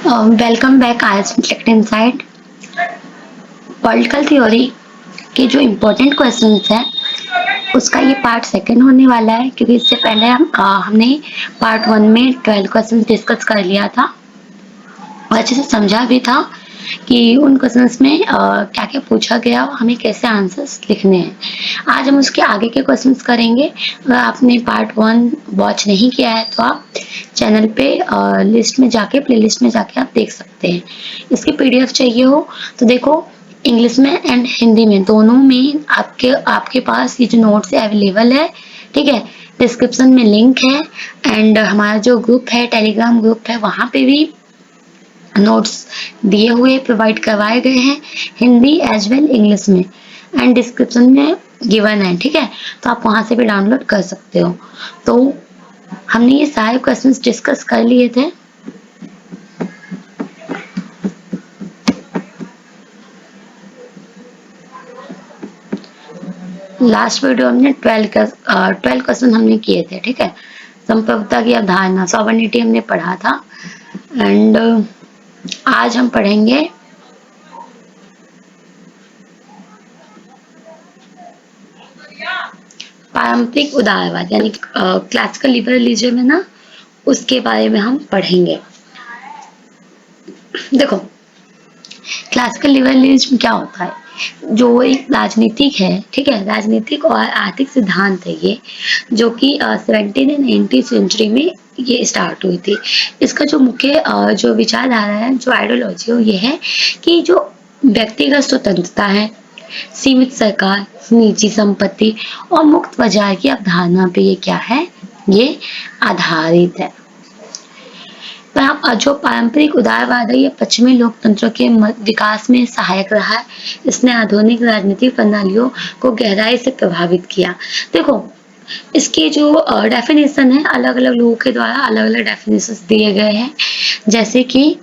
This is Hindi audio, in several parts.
वेलकम बैक आज इंटेलेक्ट इनसाइट। पॉलिटिकल थ्योरी के जो इम्पोर्टेंट क्वेश्चंस हैं उसका ये पार्ट सेकंड होने वाला है, क्योंकि इससे पहले हमने पार्ट वन में 12 क्वेश्चंस डिस्कस कर लिया था और अच्छे से समझा भी था कि उन क्वेश्चंस में क्या क्या पूछा गया और हमें कैसे आंसर्स लिखने हैं। आज हम उसके आगे के क्वेश्चंस करेंगे। अगर आपने पार्ट वन वॉच नहीं किया है तो आप चैनल पे लिस्ट में जाके प्लेलिस्ट में जाके आप देख सकते हैं। इसकी पीडीएफ चाहिए हो तो देखो, इंग्लिश में एंड हिंदी में दोनों में आपके पास ये जो नोट्स है अवेलेबल है। ठीक है, डिस्क्रिप्शन में लिंक है एंड हमारा जो ग्रुप है टेलीग्राम ग्रुप है वहाँ पे भी नोट्स दिए हुए प्रोवाइड करवाए गए हैं, हिंदी एज वेल इंग्लिश में, एंड डिस्क्रिप्शन में गिवन है। ठीक है, तो आप वहाँ से भी डाउनलोड कर सकते हो। तो हमने ये सारे क्वेश्चंस डिस्कस कर लिए थे। लास्ट वीडियो हमने 12 क्वेश्चन हमने किए थे। ठीक है, संप्रभुता की अवधारणा सॉवरेनिटी हमने पढ़ा था एंड आज हम पढ़ेंगे पारंपरिक उदारवाद, यानी क्लासिकल लिबरलिज्म है ना, उसके बारे में हम पढ़ेंगे। देखो, क्लासिकल लिबरलिज्म क्या होता है? जो एक राजनीतिक है, ठीक है, राजनीतिक और आर्थिक सिद्धांत है ये, जो कि 17 एंड 19 सेंचुरी में ये स्टार्ट हुई थी। इसका जो मुख्य जो विचारधारा है, जो आइडियोलॉजी है, वो ये है कि जो व्यक्तिगत स्वतंत्रता है, सीमित सरकार, निजी संपत्ति और मुक्त बाजार की अवधारणा पे ये क्या है, ये आधारित है। जो पारंपरिक उदारवाद है ये पश्चिमी लोकतंत्र के विकास में सहायक रहा है। इसने आधुनिक राजनीतिक प्रणालियों को गहराई से प्रभावित किया। देखो, इसके जो डेफिनेशन है अलग अलग लोगों के द्वारा अलग अलग डेफिनेशन दिए गए हैं। जैसे कि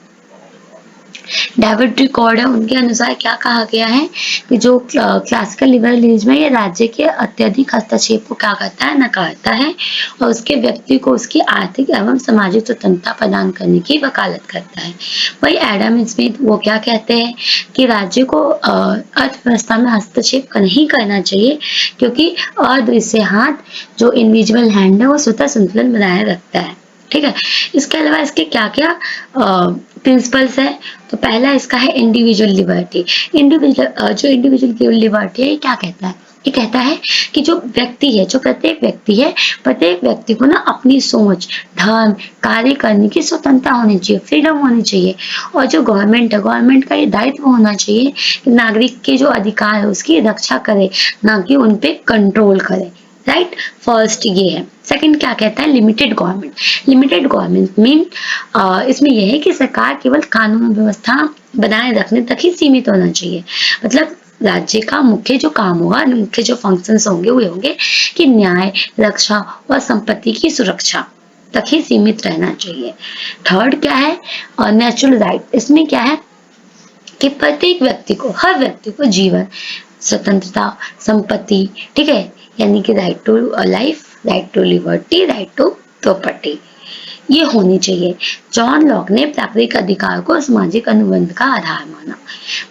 डेविड रिकॉर्ड है, उनके अनुसार क्या कहा गया है कि जो क्लासिकल लिबरलिज्म है ये राज्य के अत्यधिक हस्तक्षेप को क्या करता है, नकारता है और उसके व्यक्ति को उसकी आर्थिक एवं सामाजिक स्वतंत्रता प्रदान करने की वकालत करता है। वही एडम स्मिथ वो क्या कहते हैं कि राज्य को अर्थव्यवस्था में हस्तक्षेप नहीं करना चाहिए, क्योंकि अदृश्य हाथ जो इनविजिबल हैंड है वो स्वतः संतुलन बनाए रखता है। ठीक है, इसके अलावा इसके क्या क्या प्रिंसिपल्स है? तो पहला इसका है इंडिविजुअल लिबर्टी। इंडिविजुअल लिबर्टी है ये क्या कहता है? ये कहता है कि जो व्यक्ति है, जो प्रत्येक व्यक्ति को ना अपनी सोच, धर्म, कार्य करने की स्वतंत्रता होनी चाहिए, फ्रीडम होनी चाहिए। और जो गवर्नमेंट का ये दायित्व होना चाहिए कि नागरिक के जो अधिकार है उसकी रक्षा करे, ना कि उन पे कंट्रोल करे। राइट, फर्स्ट ये है। सेकंड क्या कहता है? लिमिटेड गवर्नमेंट मीन इसमें यह है कि सरकार केवल कानून व्यवस्था बनाए रखने तक ही सीमित होना चाहिए। मतलब राज्य का मुख्य जो काम होगा, मुख्य जो फंक्शंस होंगे वो होंगे कि न्याय, रक्षा और संपत्ति की सुरक्षा तक ही सीमित रहना चाहिए। थर्ड क्या है? Natural right. इसमें क्या है कि प्रत्येक व्यक्ति को, हर व्यक्ति को जीवन, स्वतंत्रता, संपत्ति, ठीक है, यानी कि right to life, right to liberty, right to property, ये होनी चाहिए। जॉन लॉक ने प्राकृतिक अधिकार को सामाजिक अनुबंध का आधार माना।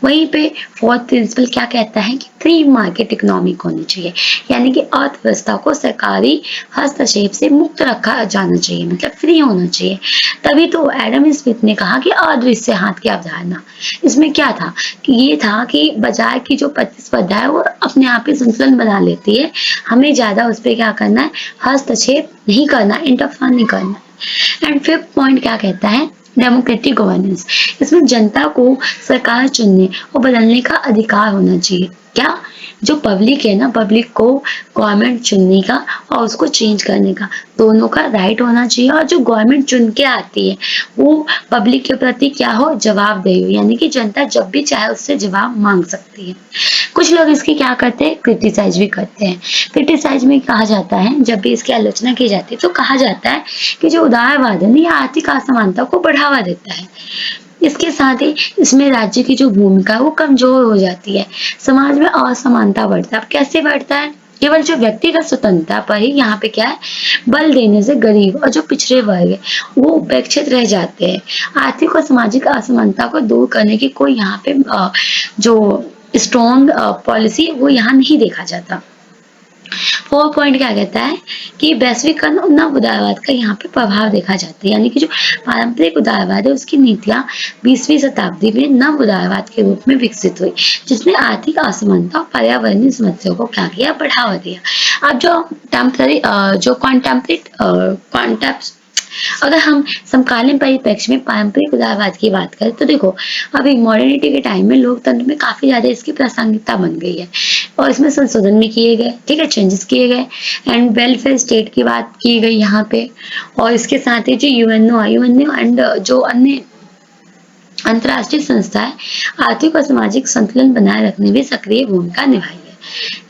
वहीं पे फोर्थ प्रिंसिपल क्या कहता है कि फ्री मार्केट इकोनॉमिक होनी चाहिए, यानी कि अर्थव्यवस्था को सरकारी हस्तक्षेप से मुक्त रखा जाना चाहिए, मतलब फ्री होना चाहिए। तभी तो एडम स्मिथ ने कहा कि अदृश्य हाथ की अवधारणा। इसमें क्या था कि ये था कि बाजार की जो प्रतिस्पर्धा है वो अपने आप ही संतुलन बना लेती है, हमें ज्यादा उस पर क्या करना है, हस्तक्षेप नहीं करना, इंटरफेयर नहीं करना। एंड फिफ्थ पॉइंट क्या कहता है? Democratic governance. इसमें जनता को सरकार चुनने और बदलने का अधिकार होना चाहिए। क्या? जो पब्लिक है ना, पब्लिक को गवर्नमेंट चुनने का और उसको चेंज करने का दोनों का राइट होना चाहिए। और जो गवर्नमेंट चुन के आती है वो पब्लिक के प्रति क्या हो, जवाबदेही हो, यानी कि जनता जब भी चाहे उससे जवाब मांग सकती है। कुछ लोग इसकी क्या करते हैं, क्रिटिसाइज भी करते हैं। क्रिटिसाइज में कहा जाता है, जब भी इसकी आलोचना की जाती है तो कहा जाता है कि जो उदारवाद है ना, ये आर्थिक असमानता को बढ़ावा देता है। इसके साथ ही इसमें राज्य की जो भूमिका है वो कमजोर हो जाती है, समाज में असमानता बढ़ता है। अब कैसे बढ़ता है? केवल जो व्यक्तिगत स्वतंत्रता पर ही यहाँ पे क्या है बल देने से गरीब और जो पिछड़े वर्ग है वो उपेक्षित रह जाते हैं। आर्थिक और सामाजिक असमानता को दूर करने की कोई यहाँ पे जो स्ट्रॉन्ग पॉलिसी वो यहाँ नहीं देखा जाता। 4 पॉइंट क्या कहता है कि वैश्वीकरण और नव उदारवाद का यहाँ पे प्रभाव देखा जाता है, यानी कि जो पारंपरिक उदारवाद है उसकी नीतियां 20वीं शताब्दी में नव उदारवाद के रूप में विकसित हुई, जिसने आर्थिक असमानता और पर्यावरणीय समस्याओं को क्या किया, बढ़ावा दिया। अब जो टेम्पररी जो कॉन्टेम्प्ट अगर हम समकालीन परिप्रेक्ष्य में पारंपरिक उदारवाद की बात करें तो देखो अभी मॉडर्निटी के टाइम में लोकतंत्र में काफी ज्यादा इसकी प्रासंगिकता बन गई है और इसमें संशोधन भी किए गए, ठीक है, चेंजेस किए गए एंड वेलफेयर स्टेट की बात की गई यहाँ पे। और इसके साथ ही जो यूएनओ एंड जो अन्य अंतर्राष्ट्रीय संस्था है आर्थिक और सामाजिक संतुलन बनाए रखने में सक्रिय भूमिका निभाई है।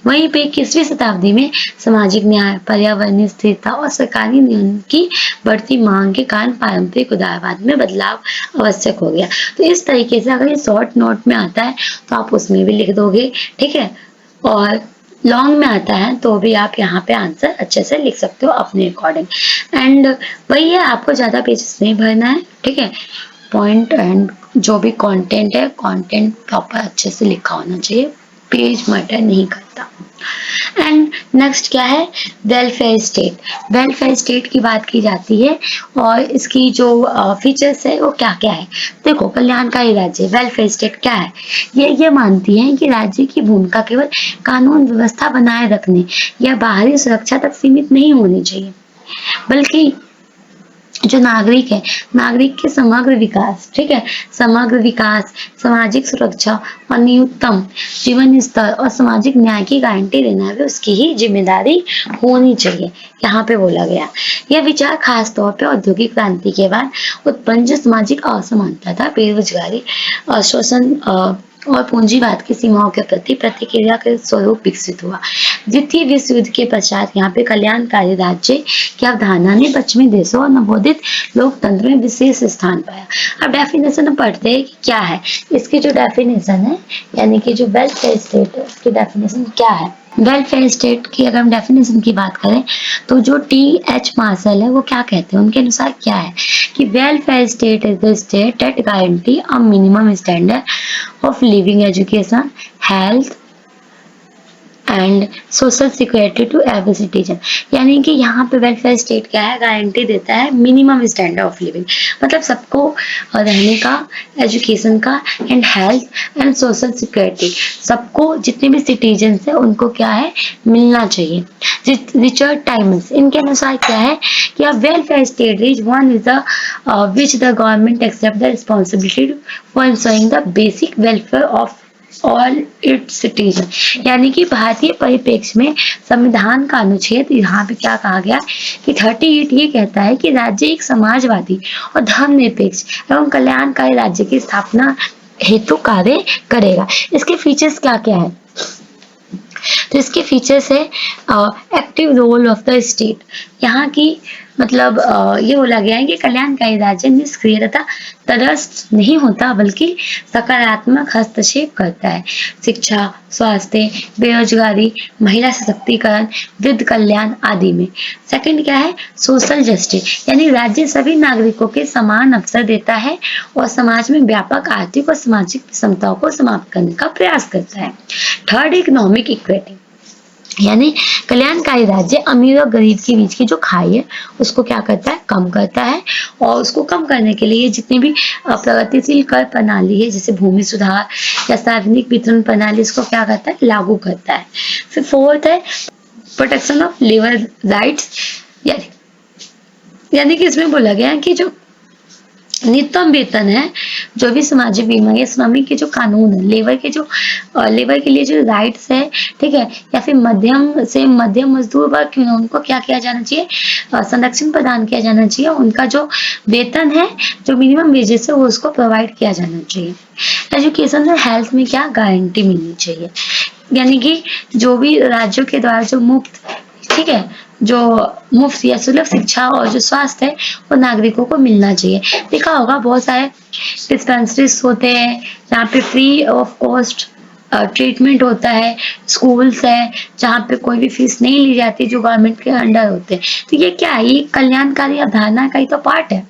वहीं पे 21वीं शताब्दी में सामाजिक न्याय, पर्यावरणीय स्थिरता और सरकारी नियमन की बढ़ती मांग के कारण पारंपरिक उदारवाद में बदलाव आवश्यक हो गया। तो इस तरीके से अगर ये शॉर्ट नोट में आता है तो आप उसमें भी लिख दोगे, ठीक है, और लॉन्ग में आता है तो भी आप यहाँ पे आंसर अच्छे से लिख सकते हो अपने अकॉर्डिंग। एंड वही है, आपको ज्यादा पेजेस नहीं भरना है, ठीक है, पॉइंट एंड जो भी कंटेंट है कंटेंट प्रॉपर अच्छे से लिखा होना चाहिए, पेज मैटर नहीं करता। एंड नेक्स्ट क्या है, वेलफेयर स्टेट। वेलफेयर स्टेट की बात की जाती है और इसकी जो फीचर्स है वो क्या क्या है। देखो कल्याणकारी राज्य वेलफेयर स्टेट क्या है, ये मानती है कि राज्य की भूमिका केवल कानून व्यवस्था बनाए रखने या बाहरी सुरक्षा तक सीमित नहीं होनी चाहिए, बल्कि जो नागरिक है, नागरिक के समग्र विकास, ठीक है, समग्र विकास, सामाजिक सुरक्षा और न्यूनतम जीवन स्तर और सामाजिक न्याय की गारंटी देना भी उसकी ही जिम्मेदारी होनी चाहिए, यहाँ पे बोला गया। यह विचार खास तौर पे औद्योगिक क्रांति के बाद उत्पन्न जो सामाजिक असमानता था, बेरोजगारी, शोषण और पूंजीवाद की सीमाओं के प्रति प्रतिक्रिया के स्वरूप विकसित हुआ। द्वितीय विश्व युद्ध के पश्चात यहाँ पे कल्याणकारी राज्य की अवधारणा ने पश्चिमी देशों और नवोदित लोकतंत्र में विशेष स्थान पाया। अब डेफिनेशन हम पढ़ते हैं कि क्या है इसकी जो डेफिनेशन है, यानी कि जो वेलफेयर स्टेट है उसकी डेफिनेशन क्या है। वेलफेयर स्टेट की अगर हम डेफिनेशन की बात करें तो जो T.H. मार्शल है वो क्या कहते हैं, उनके अनुसार क्या है कि welfare state is the state that guarantee a minimum standard of living, education, health and social security to every citizen. यानी कि यहाँ पे वेलफेयर स्टेट क्या है, गारंटी देता है मिनिमम स्टैंडर्ड ऑफ लिविंग, मतलब सबको रहने का, एजुकेशन का and health and social security, सबको जितने भी सिटीजन है उनको क्या है मिलना चाहिए। रिचर्ड टाइमस इनके अनुसार क्या है कि a welfare state is one is the which the government accept the responsibility for ensuring the basic welfare of all it's citizen. यानी कि भारतीय परिप्रेक्ष्य में संविधान का अनुच्छेद यहाँ पे क्या कहा गया कि 38 ये कहता है कि राज्य एक समाजवादी और धर्मनिरपेक्ष एवं कल्याणकारी राज्य की स्थापना हेतु कार्य करेगा। इसके फीचर्स क्या क्या है, तो इसके फीचर्स है active role of the state. यहाँ की मतलब ये बोला गया है कि कल्याणकारी राज्य निष्क्रिय तथा तटस्थ नहीं होता बल्कि सकारात्मक हस्तक्षेप करता है शिक्षा, स्वास्थ्य, बेरोजगारी, महिला सशक्तिकरण, वृद्ध कल्याण आदि में। सेकंड क्या है, सोशल जस्टिस, यानी राज्य सभी नागरिकों के समान अवसर देता है और समाज में व्यापक आर्थिक और सामाजिक विषमताओं को समाप्त करने का प्रयास करता है। थर्ड, इकोनॉमिक इक्विटी, यानी कल्याणकारी राज्य अमीर और गरीब के बीच की जो खाई है उसको क्या करता है, कम करता है और उसको कम करने के लिए जितने भी प्रगतिशील कर प्रणाली है जैसे भूमि सुधार या सार्वजनिक वितरण प्रणाली इसको क्या करता है, लागू करता है। फिर फोर्थ है प्रोटेक्शन ऑफ लेबर राइट्स, यानी कि इसमें बोला गया है कि जो न्यूनतम वेतन है, जो भी सामाजिक बीमा या श्रमिक के जो कानून है, लेबर के लिए जो राइट्स है, ठीक है, या फिर मध्यम से मध्यम मजदूर वर्ग क्यों ना उनको क्या किया जाना चाहिए, संरक्षण प्रदान किया जाना चाहिए, उनका जो वेतन है, जो मिनिमम वेजेस है वो उसको प्रोवाइड किया जाना चाहिए। एजुकेशन और हेल्थ में क्या गारंटी मिलनी चाहिए, यानी कि जो भी राज्यों के द्वारा जो मुफ्त, ठीक है, जो मुफ्त या सुलभ शिक्षा और जो स्वास्थ्य है वो नागरिकों को मिलना चाहिए। देखा होगा बहुत सारे डिस्पेंसरीज होते हैं जहाँ पे फ्री ऑफ कॉस्ट ट्रीटमेंट होता है, स्कूल्स है जहाँ पे कोई भी फीस नहीं ली जाती, जो गवर्नमेंट के अंडर होते हैं। तो ये क्या है, ये कल्याणकारी अवधारणा का ही तो पार्ट है।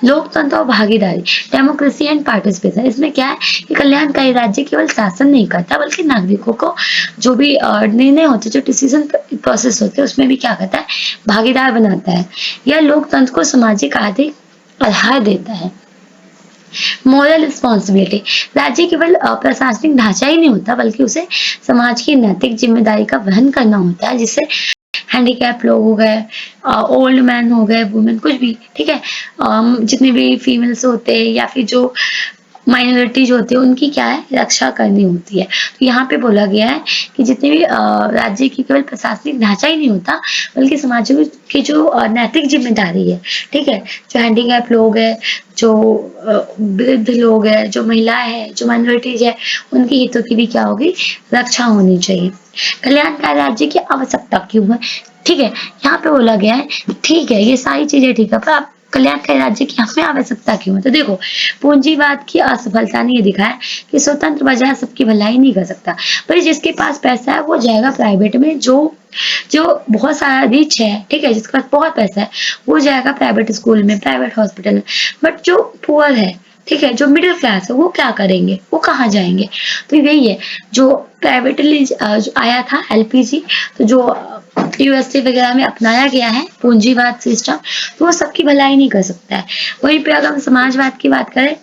लोकतंत्र और भागीदारी, डेमोक्रेसी एंड पार्टिसिपेशन, इसमें क्या है कि कल्याणकारी राज्य केवल शासन नहीं करता बल्कि नागरिकों को जो भी निर्णय होते, जो डिसीजन प्रोसेस होते हैं उसमें भी क्या करता है, भागीदार बनाता है। यह लोकतंत्र को सामाजिक आर्थिक आधार देता है। मोरल रिस्पॉन्सिबिलिटी, राज्य केवल प्रशासनिक ढांचा ही नहीं होता बल्कि उसे समाज की नैतिक जिम्मेदारी का वहन करना होता है, जिससे हैंडीकैप लोग हो गए, ओल्ड मैन हो गए, वुमेन, कुछ भी, ठीक है, जितने भी फीमेल्स होते हैं या फिर जो माइनॉरिटीज होती है उनकी क्या है, रक्षा करनी होती है। तो यहाँ पे बोला गया है कि जितने भी राज्य की केवल प्रशासनिक ढांचा ही नहीं होता बल्कि समाज की जो नैतिक जिम्मेदारी है, ठीक है, जो हैंडीकैप लोग है, जो वृद्ध लोग है, जो महिलाएं है, जो माइनॉरिटीज है, उनके हितों की भी क्या होगी, रक्षा होनी चाहिए। कल्याणकारी राज्य की आवश्यकता क्यों है, ठीक है, यहाँ पे बोला गया है, ठीक है ये सारी चीजें ठीक है, पर आप कल्याणकारी राज्य की हमें आवश्यकता क्यों है। तो देखो, पूंजीवाद की असफलता ने ये दिखाया कि स्वतंत्र बाजार सबकी भलाई नहीं कर सकता, पर जिसके पास पैसा है वो जाएगा प्राइवेट में, जो जो बहुत सारा रिच है, ठीक है, जिसके पास बहुत पैसा है वो जाएगा प्राइवेट स्कूल में, प्राइवेट हॉस्पिटल में, बट जो पुअर है, ठीक है, जो मिडिल क्लास है वो क्या करेंगे, वो कहाँ जाएंगे। तो यही है, जो प्राइवेटली आया था एलपीजी, तो जो यूएसए वगैरह में अपनाया गया है पूंजीवाद सिस्टम, तो वो सबकी भलाई नहीं कर सकता है। वहीं पे अगर हम समाजवाद की बात करें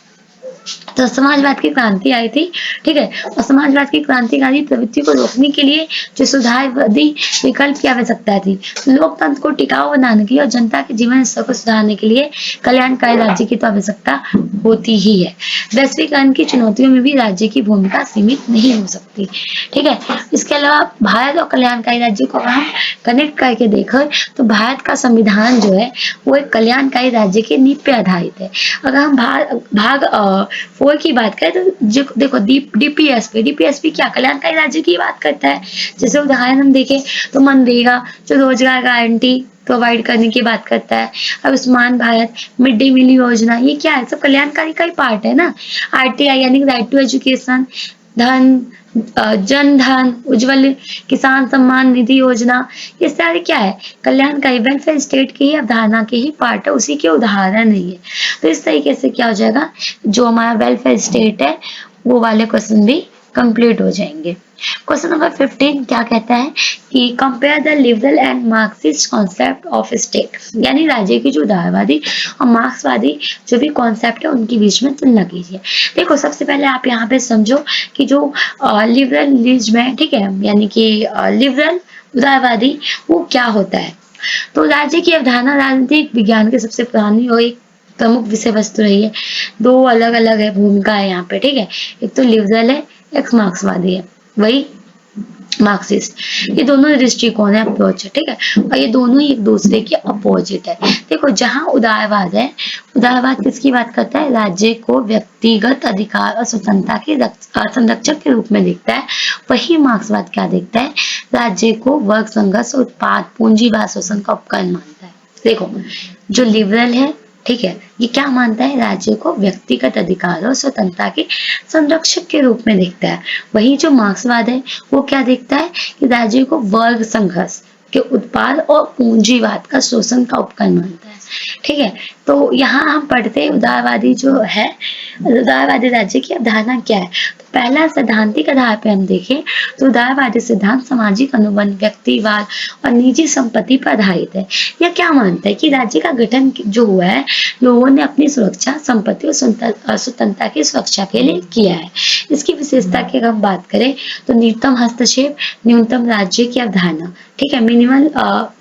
तो समाजवाद की क्रांति आई थी, ठीक है, और समाजवाद की क्रांतिकारी प्रवृत्ति को रोकने के लिए जो सुधारवादी विकल्प की आवश्यकता थी, लोकतंत्र को टिकाऊ बनाने के लिए और जनता के जीवन स्तर को सुधारने के लिए कल्याणकारी राज्य की तो आवश्यकता होती ही है। वैश्वीकरण की चुनौतियों में भी राज्य की भूमिका सीमित नहीं हो सकती, ठीक है। इसके अलावा भारत और कल्याणकारी राज्य को हम कनेक्ट करके देखें तो भारत का संविधान जो है वो एक कल्याणकारी राज्य के नींव पे आधारित है। अगर हम भाग 4 की बात करें तो देखो डीपीएसपी क्या कल्याणकारी राज्य की बात करता है। जैसे उदाहरण हम देखें तो मनरेगा जो रोजगार गारंटी प्रोवाइड करने की बात करता है, Ayushman Bharat, mid day meal योजना, ये क्या है, सब कल्याणकारी का ही पार्ट है ना। आरटीआई यानी राइट टू एजुकेशन, धन जन धन, उज्जवल किसान सम्मान निधि योजना, ये सारे क्या है, कल्याणकारी वेलफेयर स्टेट की ही अवधारणा के ही पार्ट है, उसी के उदाहरण है ये। तो इस तरीके से क्या हो जाएगा, जो हमारा वेलफेयर स्टेट है वो वाले क्वेश्चन भी कंप्लीट हो जाएंगे। क्वेश्चन नंबर 15 क्या कहता है कि compare the liberal and Marxist concept of state, यानी राज्य की जो उदारवादी और मार्क्सवादी जो भी कॉन्सेप्ट है उनके बीच में तुलना कीजिए। देखो सबसे पहले आप यहाँ पे समझो कि जो लिबरलिज्म है, ठीक है, यानी कि लिबरल उदारवादी वो क्या होता है। तो राज्य की अवधारणा राजनीतिक विज्ञान के सबसे पुरानी और एक प्रमुख विषय वस्तु रही है। दो अलग अलग है भूमिका है यहाँ पे, ठीक है, एक तो लिबरल है, एक मार्क्सवादी है, वही मार्क्सिस्ट। ये दोनों दृष्टिकोण है, अप्रोच है, ठीक है, और ये दोनों ही एक दूसरे के अपोजिट है। देखो जहां उदारवाद है, उदारवाद किसकी बात करता है, राज्य को व्यक्तिगत अधिकार और स्वतंत्रता के संरक्षक के रूप में देखता है। वही मार्क्सवाद क्या देखता है, राज्य को वर्ग संघर्ष, उत्पाद, पूंजीवाद, शोषण का उपकरण मानता है। देखो जो लिबरल है, ठीक है, ये क्या मानता है, राज्य को व्यक्तिगत अधिकार और स्वतंत्रता के संरक्षक के रूप में देखता है। वही जो मार्क्सवाद है वो क्या देखता है कि राज्य को वर्ग संघर्ष के उत्पाद और पूंजीवाद का शोषण का उपकरण मानता है, ठीक है। तो यहाँ हम पढ़ते हैं उदारवादी जो है, उदारवादी राज्य की अवधारणा क्या है। तो पहला सैद्धांतिक आधार पे हम देखें तो उदारवादी सिद्धांत सामाजिक अनुबंध, व्यक्तिवाद और निजी संपत्ति पर आधारित है। यह क्या मानता है कि राज्य का गठन जो हुआ है लोगों ने अपनी सुरक्षा, संपत्ति और स्वतंत्रता की सुरक्षा के लिए किया है। इसकी विशेषता की अगर हम बात करें तो न्यूनतम हस्तक्षेप, न्यूनतम राज्य की अवधारणा, ठीक है, मिनिमल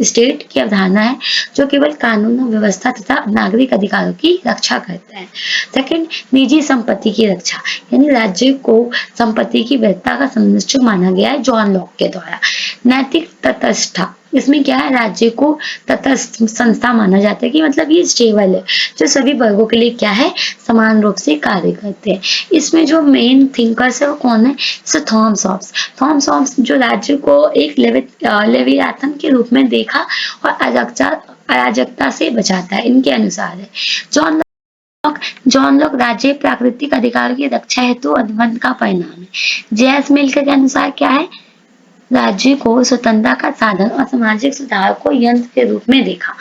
स्टेट की अवधारणा है जो केवल कानून व्यवस्था तथा नागरिक अधिकारों की रक्षा करता है। सेकंड, निजी संपत्ति की रक्षा, यानी राज्य को संपत्ति की वैधता का संरक्षक माना गया है जॉन लॉक के द्वारा। नैतिक तटस्थता, इसमें क्या है, राज्य को तटस्थ संस्था माना जाता है कि मतलब ये स्टेबल है, जो सभी वर्गों के लिए क्या है, समान रूप से कार्य करते हैं। इसमें जो मेन थिंकर्स है वो कौन है, थॉमस हॉब्स। थॉमस हॉब्स जो राज्य को एक लेवियाथन के रूप में देखा और अराजकता से बचाता है, इनके अनुसार है। जॉन जॉन लॉक राज्य प्राकृतिक अधिकारों की रक्षा हेतु अनुबंध का परिणाम है। जे.एस. मिल्क के अनुसार क्या है, राज्य को स्वतंत्रता का साधन और सामाजिक सुधार को यंत्र के रूप में देखा।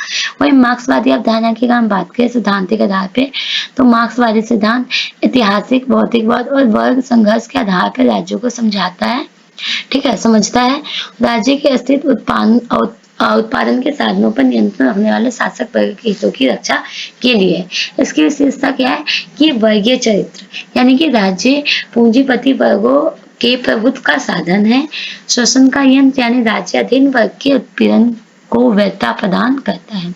वही मार्क्सवादी अवधारणा की हम बात करें सिद्धांतिक आधार पे, तो मार्क्सवादी सिद्धांत ऐतिहासिक भौतिकवाद और वर्ग संघर्ष के आधार पर राज्यों को समझाता है, ठीक है, समझता है। राज्य के अस्तित्व उत्पादन के साधनों पर नियंत्रण रखने वाले शासक वर्ग के हितों की रक्षा के लिए। इसकी विशेषता क्या है कि वर्गीय चरित्र, यानी कि राज्य पूंजीपति वर्गों के प्रभुत्व का साधन है। शोषण का यंत्र, यानी राज्य अधीन वर्ग के उत्पीड़न को वैधता प्रदान करता है।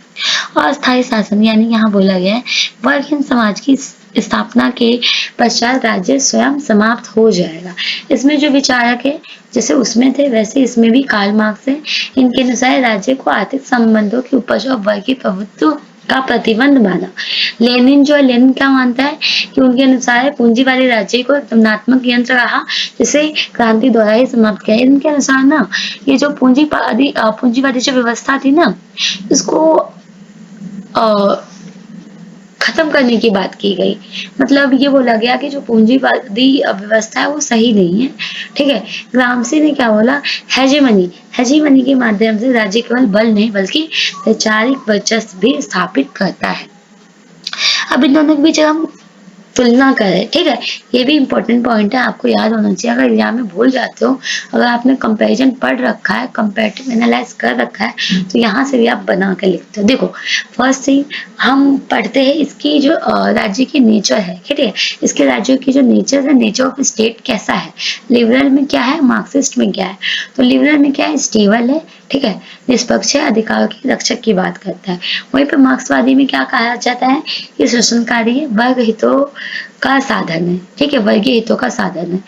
अस्थायी शासन, यानी यहाँ बोला गया है वर्गहीन समाज की स्थापना के पश्चात राज्य स्वयं समाप्त हो जाएगा। इसमें जो विचारक है जैसे उसमें थे वैसे इसमें भी कार्ल मार्क्स है। इनके अनुसार राज्य को आर्थिक संबंधों की उपज और वर्गीय प्रभुत्व का प्रतिबंध माना। लेनिन जो है, लेनिन क्या मानता है कि उनके अनुसार पूंजीवादी राज्य को दमनात्मक यंत्र रहा जिसे क्रांति द्वारा ही समाप्त किया। इनके अनुसार ना ये जो पूंजीवादी जो व्यवस्था थी ना, इसको खत्म करने की बात की गई। मतलब ये बोला गया कि जो पूंजीवादी व्यवस्था है वो सही नहीं है, ठीक है। ग्रामसी ने क्या बोला, हेजेमनी के माध्यम से राज्य केवल बल नहीं बल्कि वैचारिक वर्चस्व भी स्थापित करता है। अब इन दोनों के बीच हम तुलना करें, ठीक है, ये भी इंपॉर्टेंट पॉइंट है, आपको याद होना चाहिए। अगर एग्जाम में भूल जाते हो, अगर आपने कंपैरिजन पढ़ रखा है, कंपैरेटिव एनालाइज कर रखा है, तो यहाँ से भी आप बना के लिखते हो। देखो फर्स्ट थिंग हम पढ़ते हैं इसकी जो राज्य की नेचर है, ठीक है, इसके राज्यों की जो नेचर है, नेचर ऑफ स्टेट कैसा है। लिबरल में क्या है, मार्क्सिस्ट में क्या है। तो लिबरल में क्या है, स्टेबल है, ठीक है, निष्पक्ष है, अधिकारों की रक्षक की बात करता है। वहीं पर मार्क्सवादी में क्या कहा जाता है, ये शोषणकारी है, वर्ग हितों का साधन है, ठीक है, वर्गीय हितों का साधन है।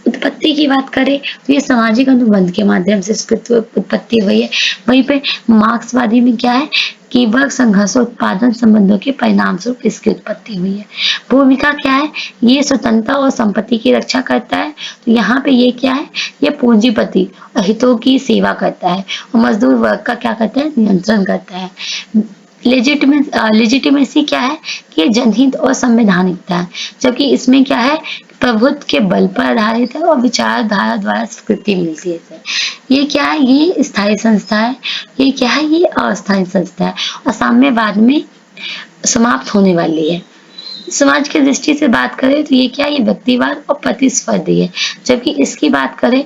उत्पत्ति की बात करें तो ये सामाजिक अनुबंध के माध्यम से इसकी उत्पत्ति हुई है। वहीं पे मार्क्सवादी में क्या है कि वर्ग संघर्ष उत्पादन संबंधों के परिणाम स्वरूप इसकी उत्पत्ति हुई है। भूमिका क्या है, ये स्वतंत्रता और संपत्ति की रक्षा करता है। तो यहाँ पे ये क्या है, ये पूंजीपति हितों की सेवा करता है और मजदूर वर्ग का क्या करता है, नियंत्रण करता है। लेजिटिमेसी क्या है कि जनहित और संवैधानिकता है, जबकि इसमें क्या है प्रभुत्व के बल पर आधारित है और विचारधारा द्वारा स्वीकृति मिलती है इसे। ये क्या है, ये स्थायी संस्था है, ये क्या है, ये अस्थायी संस्था है और साम्यवाद में समाप्त होने वाली है। समाज की दृष्टि से बात करें तो ये क्या है, ये व्यक्तिवाद और प्रतिस्पर्धी है। जबकि इसकी बात करें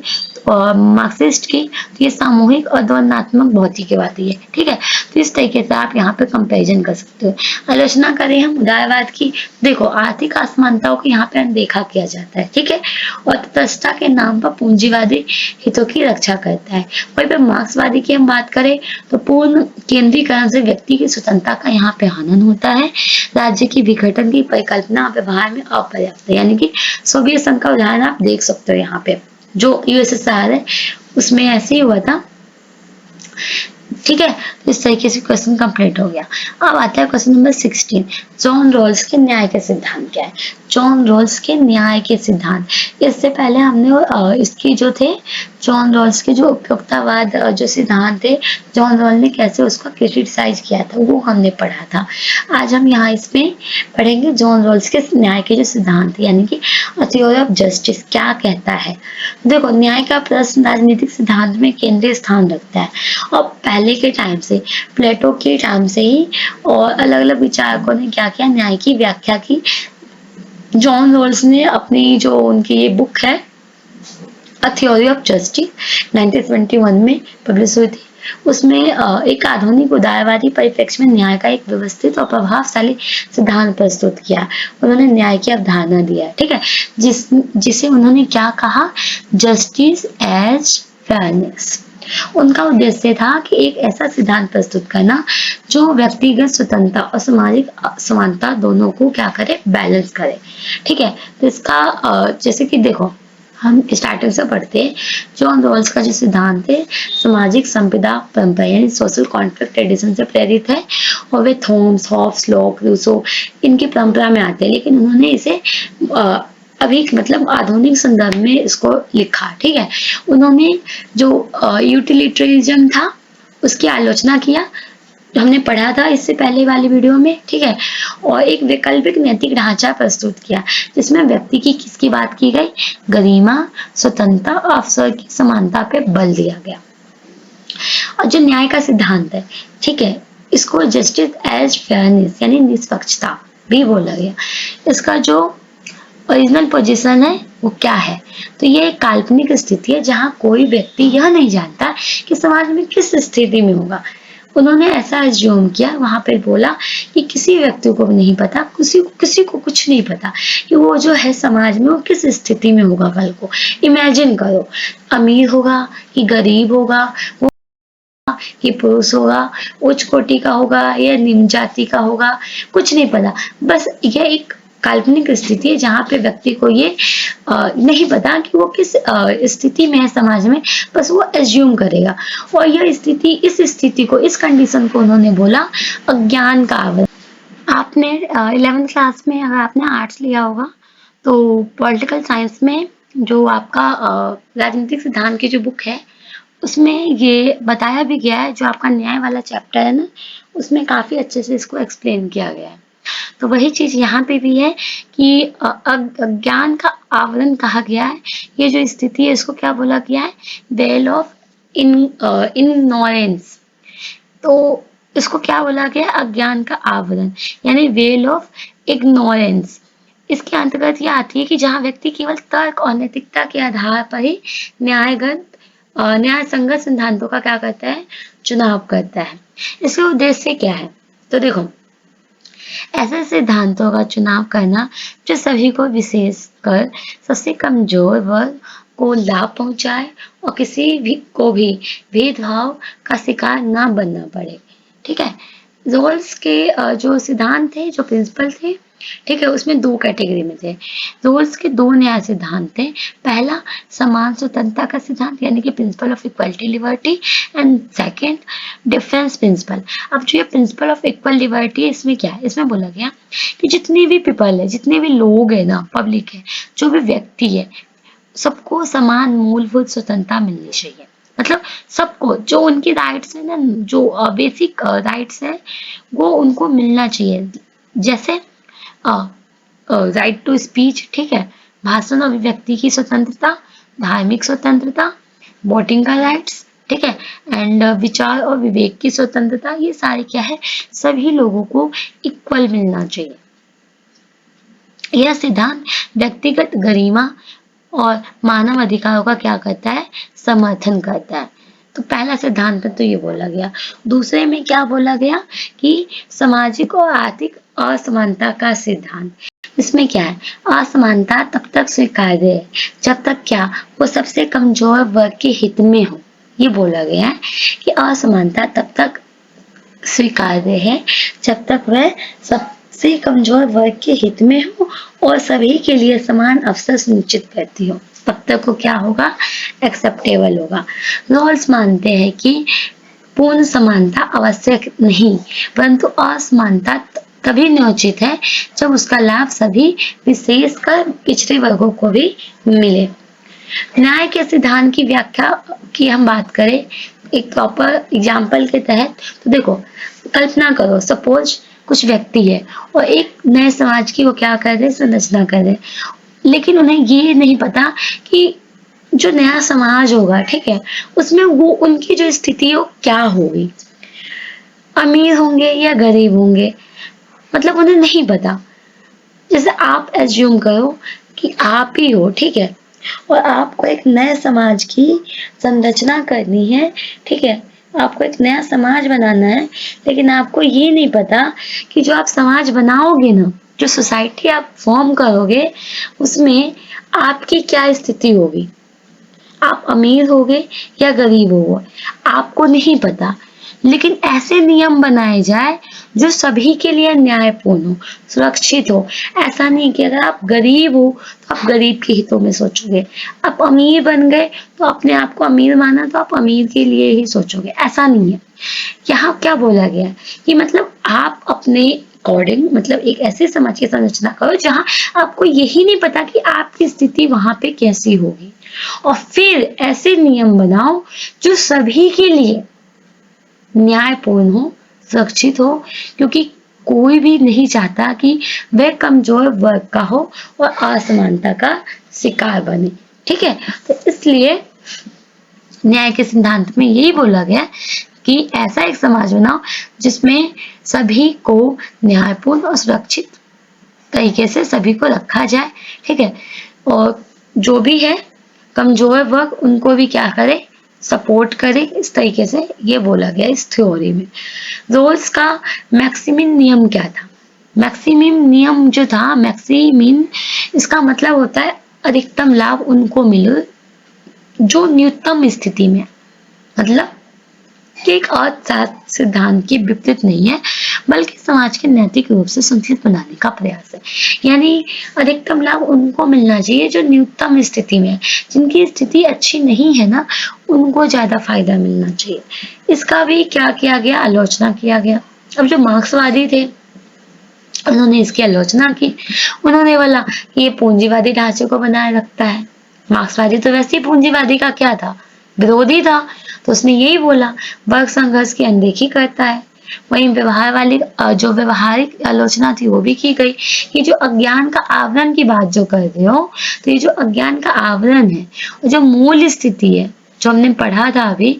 मार्क्सिस्ट की तो ये सामूहिक और द्वंद्वात्मक भौतिकवादी है, ठीक है। तो इस तरीके से आप यहाँ पे कंपैरिजन कर सकते हो। आलोचना करें हम उदारवाद की, देखो आर्थिक असमानताओं को यहाँ पे अनदेखा किया जाता है, ठीक है, और तटस्थता के नाम पर पूंजीवादी हितों की रक्षा करता है। वहीं पे मार्क्सवादी की हम बात करें तो पूर्ण केंद्रीकरण से व्यक्ति की स्वतंत्रता का यहाँ पे हनन होता है। राज्य की विघटन की परिकल्पना व्यवहार में अपर्याप्त है, यानी कि सोवियत संघ का उदाहरण आप देख सकते हो। यहाँ पे जो यूएसएसआर है उसमें ऐसे ही हुआ था, ठीक है। तो इस तरीके से क्वेश्चन कंप्लीट हो गया। अब आता है क्वेश्चन नंबर 16, जॉन रॉल्स के न्याय के सिद्धांत क्या है। जॉन रॉल्स के न्याय के सिद्धांत, इससे पहले हमने इसकी जो थे जॉन रॉल्स के जो उपयोक्तावाद जो सिद्धांत थे, जॉन रॉल ने कैसे उसको क्रिटिसाइज किया था वो हमने पढ़ा था। आज हम यहाँ इसमें पढ़ेंगे जॉन रॉल्स के न्याय के जो सिद्धांत, यानी कि थ्योरी ऑफ जस्टिस क्या कहता है। देखो न्याय का प्रश्न राजनीतिक सिद्धांत में केंद्रीय स्थान रखता है और पहले के टाइम से, प्लेटो के टाइम से ही और अलग अलग विचारकों ने क्या किया, न्याय की व्याख्या की। जॉन रॉल्स ने अपनी जो उनकी ये बुक है अ थ्योरी ऑफ जस्टिस 1921 में पब्लिश हुई थी, उसमें एक आधुनिक उदारवादी परिप्रेक्ष्य में न्याय का एक व्यवस्थित और प्रभावशाली सिद्धांत प्रस्तुत किया। उन्होंने न्याय की अवधारणा दिया, ठीक है, जिसे उन्होंने क्या कहा, जस्टिस एज फेयरनेस। उनका उद्देश्य था कि एक ऐसा सिद्धांत प्रस्तुत करना जो व्यक्तिगत स्वतंत्रता और सामाजिक समानता दोनों को क्या करे, बैलेंस करे, ठीक है। तो इसका जैसे कि देखो हम स्टार्टिंग से पढ़ते हैं, जॉन रॉल्स का जो सिद्धांत है सामाजिक संपदा परंपरा यानी सोशल कॉन्ट्रैक्ट ट्रेडिशन से प्रेरित है और वे थॉमस, हॉब्स, लॉक, रूसो इनकी परंपरा में आते हैं, लेकिन उन्होंने इसे अभी मतलब आधुनिक संदर्भ में इसको लिखा, ठीक है। उन्होंने जो यूटिलिटरिज्म था उसकी आलोचना किया जो हमने पढ़ा था इससे पहले वाली वीडियो में, ठीक है। और एक वैकल्पिक नैतिक ढांचा प्रस्तुत किया जिसमें व्यक्ति की किसकी बात की गई, गरिमा, स्वतंत्रता और अवसर की समानता पे बल दिया गया। और जो न्याय का सिद्धांत है, ठीक है, इसको जस्टिस एज फेयरनेस यानी निष्पक्षता भी बोला गया। इसका जो ओरिजिनल पोजीशन है वो क्या है, तो ये एक काल्पनिक स्थिति है जहां कोई व्यक्ति यह नहीं जानता कि समाज में किस स्थिति में होगा। उन्होंने ऐसा एज्यूम किया, वहां पे बोला कि किसी व्यक्ति को नहीं पता, किसी को कुछ नहीं पता कि वो जो है समाज में वो किस स्थिति में होगा कल को। इमेजिन करो, अमीर होगा कि गरीब होगा, कि पुरुष होगा, उच्च कोटि का होगा या निम्न जाति का होगा, कुछ नहीं पता। बस यह एक काल्पनिक स्थिति है जहाँ पे व्यक्ति को ये नहीं पता कि वो किस स्थिति में है समाज में, बस वो एज्यूम करेगा। और यह स्थिति, इस स्थिति को, इस कंडीशन को उन्होंने बोला अज्ञान का आवरण। आपने 11th क्लास में अगर आपने आर्ट्स लिया होगा तो पॉलिटिकल साइंस में जो आपका राजनीतिक सिद्धांत की जो बुक है उसमें ये बताया भी गया है, जो आपका न्याय वाला चैप्टर है ना, उसमें काफी अच्छे से इसको एक्सप्लेन किया गया है। तो वही चीज यहाँ पे भी है कि अज्ञान का आवरण कहा गया है। ये जो स्थिति है इसको क्या बोला गया है, वेल ऑफ इग्नोरेंस। तो इसको क्या बोला गया, अज्ञान का आवरण यानी वेल ऑफ इग्नोरेंस। इसके अंतर्गत यह आती है कि जहाँ व्यक्ति केवल तर्क और नैतिकता के आधार पर ही न्याय संगत सिद्धांतों का क्या करता है, चुनाव करता है। इसके उद्देश्य क्या है, तो देखो, ऐसे सिद्धांतों का चुनाव करना जो सभी को, विशेषकर सबसे कमजोर वर्ग को लाभ पहुंचाए और किसी भी को भी भेदभाव का शिकार ना बनना पड़े, ठीक है। रोल्स के जो सिद्धांत थे, जो प्रिंसिपल थे, ठीक है, उसमें दो कैटेगरी में थे। रोल्स के दो न्याय सिद्धांत थे। पहला समान स्वतंत्रता का सिद्धांत यानी कि principle of equality liberty, and second difference principle. अब जो ये प्रिंसिपल ऑफ इक्वल लिबर्टी है, इसमें क्या है, इसमें बोला गया कि जितने भी पीपल है, जितने भी लोग है ना, पब्लिक है, जो भी व्यक्ति है, सबको समान मूलभूत स्वतंत्रता मिलनी चाहिए। मतलब सबको जो उनकी राइट्स है ना, जो बेसिक राइट्स है, वो उनको मिलना चाहिए। जैसे राइट टू स्पीच, ठीक है, भाषण और अभिव्यक्ति की स्वतंत्रता, धार्मिक स्वतंत्रता, वोटिंग का राइट्स, ठीक है, एंड विचार और विवेक की स्वतंत्रता, ये सारे क्या है, सभी लोगों को इक्वल मिलना चाहिए। यह सिद्धांत व्यक्तिगत गरिमा और मानव अधिकारों का क्या करता है, समर्थन करता है। तो पहला सिद्धांत में तो ये बोला गया। दूसरे में क्या बोला गया कि सामाजिक और आर्थिक असमानता का सिद्धांत। इसमें क्या है, असमानता तब तक स्वीकार्य है जब तक क्या, वो सबसे कमजोर वर्ग के हित में हो। ये बोला गया है कि असमानता तब तक स्वीकार्य है जब तक वह सबसे कमजोर वर्ग के हित में हो और सभी के लिए समान अवसर सुनिश्चित करती हो, तब तक वो क्या होगा, एक्सेप्टेबल होगा। रॉल्स मानते हैं कि पूर्ण समानता आवश्यक नहीं, परंतु असमानता तभी न्योचित है जब उसका लाभ सभी, विशेषकर पिछड़े वर्गों को भी मिले। न्याय के सिद्धांत की व्याख्या की हम बात करें एक प्रॉपर एग्जाम्पल के तहत, तो देखो, कल्पना करो, सपोज कुछ व्यक्ति है और एक नए समाज की वो क्या कर रहे, संरचना कर रहे, लेकिन उन्हें ये नहीं पता कि जो नया समाज होगा, ठीक है, उसमें वो उनकी जो स्थिति है वो क्या होगी, अमीर होंगे या गरीब होंगे, मतलब उन्हें नहीं पता। जैसे आप एज्यूम करो कि आप ही हो, ठीक है, और आपको एक नए समाज की संरचना करनी है, ठीक है, आपको एक नया समाज बनाना है, लेकिन आपको ये नहीं पता कि जो आप समाज बनाओगे ना, जो सोसाइटी आप फॉर्म करोगे, उसमें आपकी क्या स्थिति होगी, आप अमीर होगे या गरीब होगे, आपको नहीं पता। लेकिन ऐसे नियम बनाए जाए जो सभी के लिए न्यायपूर्ण हो, सुरक्षित हो। ऐसा नहीं कि अगर आप गरीब हो तो आप गरीब के हितों में सोचोगे, आप अमीर बन गए तो अपने आप को अमीर माना तो आप अमीर के लिए ही सोचोगे, ऐसा नहीं है। यहाँ क्या बोला गया है कि मतलब आप अपने अकॉर्डिंग, मतलब एक ऐसे समाज की संरचना करो जहां आपको यही नहीं पता कि आपकी स्थिति वहां पे कैसी होगी, और फिर ऐसे नियम बनाओ जो सभी के लिए न्यायपूर्ण हो, सुरक्षित हो, क्योंकि कोई भी नहीं चाहता कि वह कमजोर वर्ग का हो और असमानता का शिकार बने। ठीक है, तो इसलिए न्याय के सिद्धांत में यही बोला गया कि ऐसा एक समाज बनाओ जिसमें सभी को न्यायपूर्ण और सुरक्षित तरीके से सभी को रखा जाए। ठीक है, और जो भी है कमजोर वर्ग उनको भी क्या करे, सपोर्ट करे, इस तरीके से ये बोला गया इस थ्योरी में। रोल्स का मैक्सिमिन नियम क्या था? मैक्सिमिम नियम जो था, मैक्सिमिन इसका मतलब होता है अधिकतम लाभ उनको मिले जो न्यूनतम स्थिति में, मतलब कि एक अर्थशास्त्र सिद्धांत के विपरीत नहीं है, बल्कि समाज के नैतिक रूप से संतुलित बनाने का प्रयास है। यानी अधिकतम लाभ उनको मिलना चाहिए जो न्यूनतम स्थिति में है। जिनकी स्थिति अच्छी नहीं है ना, उनको ज्यादा फायदा मिलना चाहिए। इसका भी क्या किया गया, आलोचना किया गया। अब जो मार्क्सवादी थे उन्होंने इसकी आलोचना की। उन्होंने बोला कि ये पूंजीवादी ढांचे को बनाए रखता है। मार्क्सवादी तो वैसे ही पूंजीवादी का क्या था, विरोधी था, तो उसने यही बोला वर्ग संघर्ष की अनदेखी करता है। वहीं व्यवहार वाली जो व्यवहारिक आलोचना थी वो भी की गई कि जो अज्ञान का आवरण की बात जो कर रहे हो, तो ये जो अज्ञान का आवरण है और जो मूल स्थिति है जो हमने पढ़ा था अभी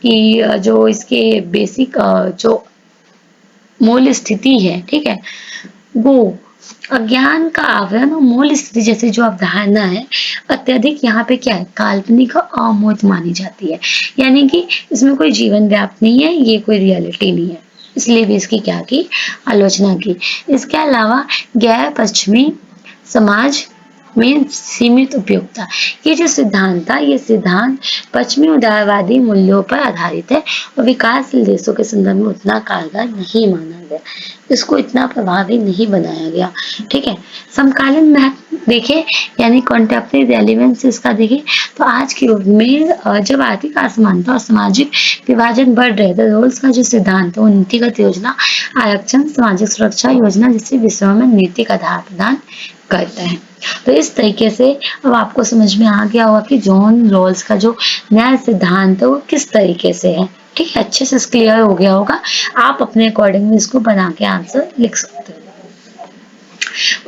कि जो इसके बेसिक जो मूल स्थिति है, ठीक है, वो अज्ञान का आवरण और मूल स्थिति जैसी जो अवधारणा है अत्यधिक यहाँ पे क्या है, काल्पनिक और अमूर्त मानी जाती है। यानी कि इसमें कोई जीवन व्याप्त नहीं है, ये कोई रियलिटी नहीं है, इसलिए भी इसकी क्या की, आलोचना की। इसके अलावा गैर पश्चिमी समाज में सीमित उपयोगिता, ये जो सिद्धांत था, ये सिद्धांत पश्चिमी उदारवादी मूल्यों पर आधारित है और विकासशील देशों के संदर्भ में उतना कारगर नहीं माना गया, इसको इतना प्रभावी नहीं बनाया गया। ठीक है, समकालीन महत्व देखे यानी कॉन्टेम्परेरी रेलिवेंस इसका देखे तो आज के युग में जब आर्थिक असमानता और सामाजिक विभाजन बढ़ रहे थे, रोल्स का जो सिद्धांत है वो नीतिगत योजना, आरक्षण, सामाजिक सुरक्षा योजना जैसे विषयों में नैतिक आधार प्रदान करता है। तो इस तरीके से अब आपको समझ में आ गया होगा कि जॉन रॉल्स का जो न्याय सिद्धांत है वो किस तरीके से है। ठीक है, अच्छे से क्लियर हो गया होगा। आप अपने अकॉर्डिंग इसको बना के आंसर लिख सकते हो।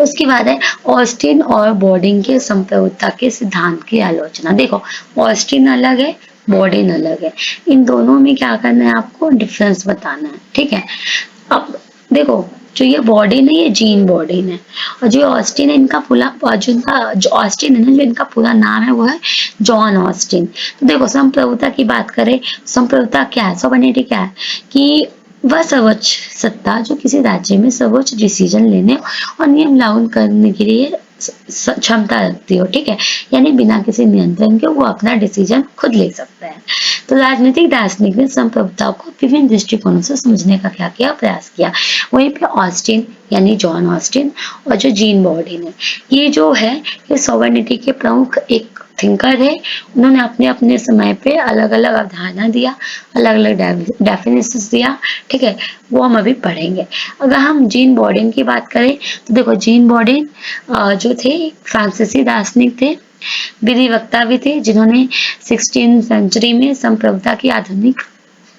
उसके बाद है ऑस्टिन और बोर्डिंग के संप्रभुता के सिद्धांत की आलोचना। देखो, ऑस्टिन अलग है, बोर्डिन अलग है, इन दोनों में क्या करना है, आपको डिफरेंस बताना है। ठीक है, अब देखो, जो ये बॉर्डिन है ये जीन बॉर्डिन है, और जो ऑस्टिन है इनका पूरा जो ऑस्टिन है ना, जो इनका पूरा नाम है वो है जॉन ऑस्टिन। तो देखो, संप्रभुता की बात करें, संप्रभुता क्या है, सॉवरेनिटी क्या है कि वह सर्वोच्च सत्ता जो किसी राज्य में सर्वोच्च डिसीजन लेने और नियम लागू करने के लिए क्षमता रखती हो। ठीक है, यानी बिना किसी नियंत्रण के वो अपना डिसीजन खुद ले सकता है। तो राजनीतिक दार्शनिक ने संप्रभुता को विभिन्न दृष्टिकोणों से समझने का क्या किया, प्रयास किया। वहीं पे ऑस्टिन यानी जॉन ऑस्टिन और जो जीन बॉर्डिन है, ये जो है ये सॉवरेनिटी के प्रमुख एक थिंकर है। उन्होंने अपने अपने समय पे अलग अलग अवधारणा दिया, अलग अलग डेफिनेशन दिया। ठीक है, वो हम अभी पढ़ेंगे। अगर हम जीन बॉर्डिन की बात करें तो देखो, जीन बॉर्डिन जो थे फ्रांसीसी दार्शनिक थे, विधिवक्ता भी थे, जिन्होंने 16वीं सेंचुरी में संप्रभुता की आधुनिक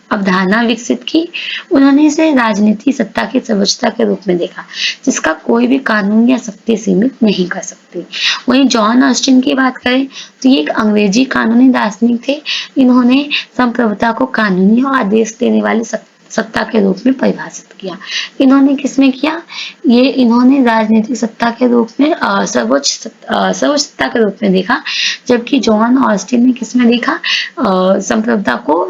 अवधारणा विकसित की। उन्होंने इसे राजनीति सत्ता की सर्वोच्चता के रूप में देखा, जिसका कोई भी कानून या शक्ति सीमित नहीं कर सकती। वहीं जॉन ऑस्टिन की बात करें तो ये एक अंग्रेजी कानूनी दार्शनिक थे। इन्होंने संप्रभुता को कानूनी और आदेश देने वाली सत्ता के रूप में परिभाषित किया। इन्होंने किसमें किया, ये इन्होंने राजनीतिक सत्ता के रूप में सर्वोच्च सत्ता के रूप में देखा, जबकि जॉन ऑस्टिन ने किसमें देखा, संप्रभुता को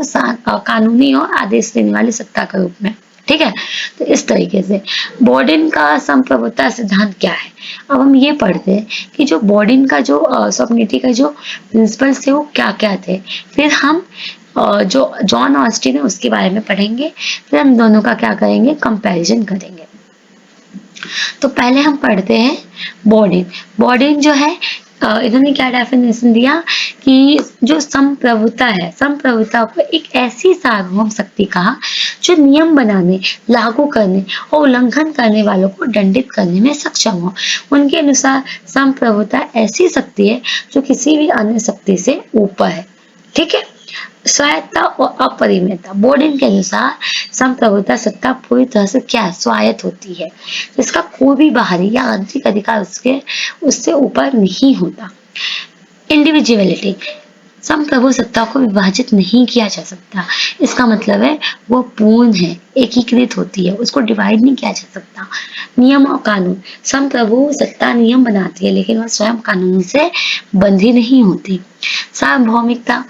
कानूनी और आदेश देने वाली सत्ता के रूप में। ठीक है, तो इस तरीके से बॉर्डिन का संप्रभुता सिद्धांत क्या है। अब हम ये पढ़ते हैं कि जो बॉर्डिन का जो सॉवरेनिटी का जो प्रिंसिपल्स थे वो क्या क्या थे, फिर हम जो जॉन ऑस्टिन है उसके बारे में पढ़ेंगे, फिर हम दोनों का क्या करेंगे, कंपैरिजन करेंगे। तो पहले हम पढ़ते हैं बॉर्डिन। बॉर्डिन जो है इन्होंने क्या डेफिनेशन दिया कि जो संप्रभुता है, संप्रभुता को एक ऐसी सार्वभौम शक्ति कहा जो नियम बनाने, लागू करने और उल्लंघन करने वालों को दंडित करने में सक्षम हो। उनके अनुसार संप्रभुता ऐसी शक्ति है जो किसी भी अन्य शक्ति से ऊपर है। ठीक है, स्वायत्तता और अपरिमेयता। बोर्डिन के अनुसार संप्रभुता सत्ता पूरी तरह से क्या है? स्वायत्त होती है, जिसका कोई भी बाहरी या आंतरिक अधिकार उससे ऊपर नहीं होता। इंडिविजुअलिटी, संप्रभु सत्ता को विभाजित नहीं किया जा सकता। इसका मतलब है वो पूर्ण है, एकीकृत होती है, उसको डिवाइड नहीं किया जा सकता। नियम और कानून, संप्रभु सत्ता नियम बनाती है लेकिन वह स्वयं कानून से बंधी नहीं होती। सार्वभौमिकता,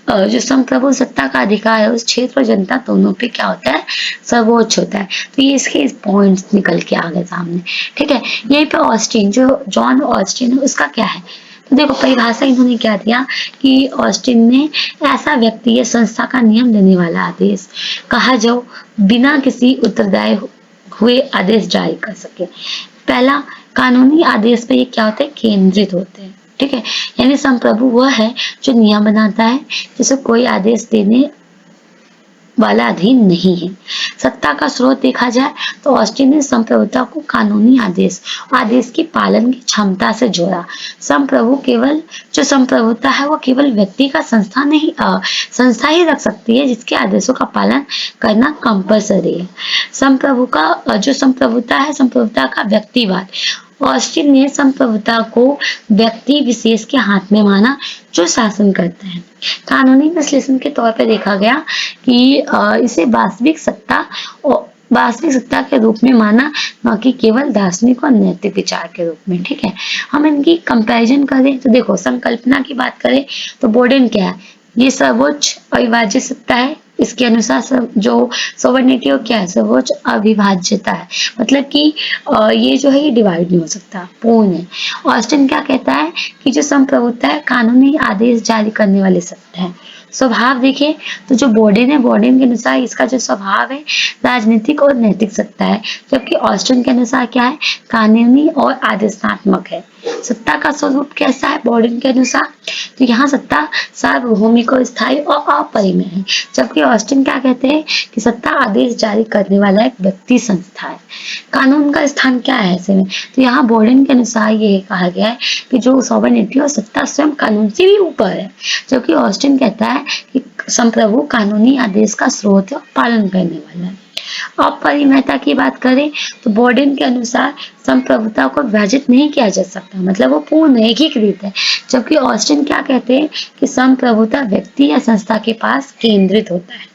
जो संप्रभु सत्ता का अधिकार है उस क्षेत्र और जनता दोनों पे क्या होता है? सर्वोच्च होता है। तो ये इसके पॉइंट्स निकल के आ गए सामने। ठीक है, यहीं पे ऑस्टिन, जो जॉन ऑस्टिन है, उसका क्या है? तो देखो परिभाषा इन्होंने क्या दिया कि ऑस्टिन ने ऐसा व्यक्ति या संस्था का नियम देने वाला आदेश कहा जो बिना किसी उत्तरदायी हुए आदेश जारी कर सके। पहला, कानूनी आदेश पे ये क्या होते हैं? केंद्रित होते हैं। ठीक है, यानी संप्रभु वह है जो नियम बनाता है, जिसे कोई आदेश देने वाला अधीन नहीं है। सत्ता का स्रोत देखा जाए तो ऑस्टिन ने संप्रभुता को कानूनी आदेश की पालन की क्षमता से जोड़ा। संप्रभु केवल जो संप्रभुता है वो केवल व्यक्ति का संस्था ही रख सकती है जिसके आदेशों का पालन करना कंपलसरी है। जो संप्रभुता है, संप्रभुता का व्यक्तिवाद, ऑस्टिन ने संप्रभुता को व्यक्ति विशेष के हाथ में माना जो शासन करते हैं। कानूनी विश्लेषण के तौर पर देखा गया कि इसे वास्तविक सत्ता के रूप में माना, न कि केवल दार्शनिक और नैतिक विचार के रूप में। ठीक है, हम इनकी कंपैरिजन करें तो देखो, संकल्पना की बात करें तो बोर्डेन क्या है? ये सर्वोच्च अविभाज्य सत्ता है। इसके अनुसार जो सोवर्निटी क्या है? सर्वोच्च अविभाज्यता है, मतलब कि ये जो है ये डिवाइड नहीं हो सकता, पूर्ण है। ऑस्टिन क्या कहता है कि जो संप्रभुता है कानूनी आदेश जारी करने वाली सत्ता है। स्वभाव देखें तो जो बोर्डेन है, बोर्डेन के अनुसार इसका जो स्वभाव है राजनीतिक और नैतिक सत्ता है, जबकि ऑस्टिन के अनुसार क्या है? कानूनी और आदेशात्मक है। सत्ता का स्वरूप कैसा है बोर्डेन के अनुसार? तो यहाँ सत्ता सार्वभौमिक और स्थायी और अपरिमेय है, जबकि ऑस्टिन क्या कहते हैं कि सत्ता आदेश जारी करने वाला एक व्यक्ति संस्था है। कानून का स्थान क्या है ऐसे में? तो यहाँ बोर्डेन के अनुसार ये कहा गया है कि जो सॉवरेनिटी और सत्ता स्वयं कानून से भी ऊपर है, जबकि ऑस्टिन कहता है कि संप्रभु कानूनी आदेश का स्रोत और पालन करने वाला है। अपरिमेयता की बात करें तो बोर्डेन के अनुसार संप्रभुता को विभाजित नहीं किया जा सकता, मतलब वो पूर्ण एकीकृत है, जबकि ऑस्टिन क्या कहते हैं कि संप्रभुता व्यक्ति या संस्था के पास केंद्रित होता है।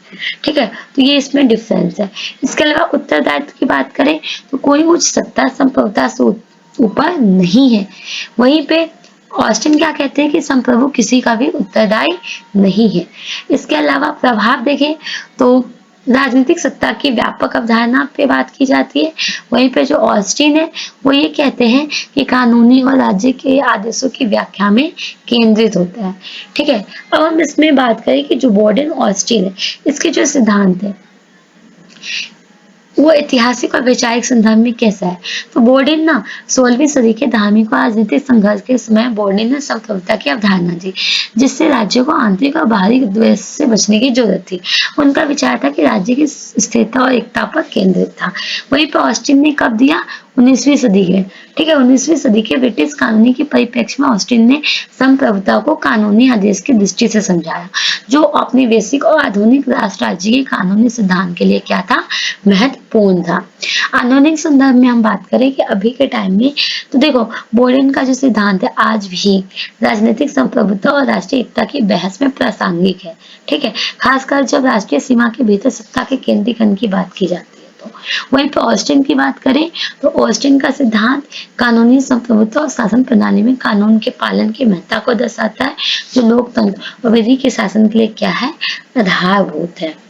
ठीक है, तो ये इसमें डिफरेंस है। इसके अलावा उत्तरदायित्व की बात करें तो कोई उच्च सत्ता संप्रभुता से ऊपर नहीं है। वहीं पे ऑस्टिन क्या कहते हैं कि संप्रभु किसी का भी उत्तरदायी नहीं है। इसके अलावा प्रभाव देखें तो राजनीतिक सत्ता की व्यापक अवधारणा पे बात की जाती है। वहीं पे जो ऑस्टिन है वो ये कहते हैं कि कानूनी और राज्य के आदेशों की व्याख्या में केंद्रित होता है। ठीक है, अब हम इसमें बात करें कि जो बोर्डेन ऑस्टिन है इसके जो सिद्धांत है वो ऐतिहासिक और वैचारिक संदर्भ में कैसा है? तो बोर्डेन ना 16वीं सदी के धार्मिक और राजनीतिक संघर्ष के समय बोर्डेन ने संप्रभुता की अवधारणा दी, जिससे राज्य को आंतरिक और बाहरी द्वेष से बचने की जरूरत थी। उनका विचार था कि राज्य की स्थिरता और एकता पर केंद्रित था। वहीं पर ऑस्टिन ने कब दिया? 19वीं सदी के। ठीक है, 19वीं सदी के ब्रिटिश कानूनी के परिप्रेक्ष्य में ऑस्टिन ने संप्रभुता को कानूनी आदेश की दृष्टि से समझाया, जो औपनिवेशिक और आधुनिक राष्ट्र राज्य के कानूनी सिद्धांत के लिए क्या था? महत्वपूर्ण था। आधुनिक संदर्भ में हम बात करें कि अभी के टाइम में तो देखो बोर्डेन का जो सिद्धांत है आज भी राजनीतिक संप्रभुता और राष्ट्रीय एकता की बहस में प्रासंगिक है। ठीक है, खासकर जब राष्ट्रीय सीमा के भीतर सत्ता के केंद्रीकरण की बात की जाती है। तो वहीं पर ऑस्टिन की बात करें तो ऑस्टिन का सिद्धांत कानूनी संप्रभुता और शासन प्रणाली में कानून के पालन की महत्ता को दर्शाता है, जो लोकतंत्र और विधि के शासन के लिए क्या है? आधारभूत है।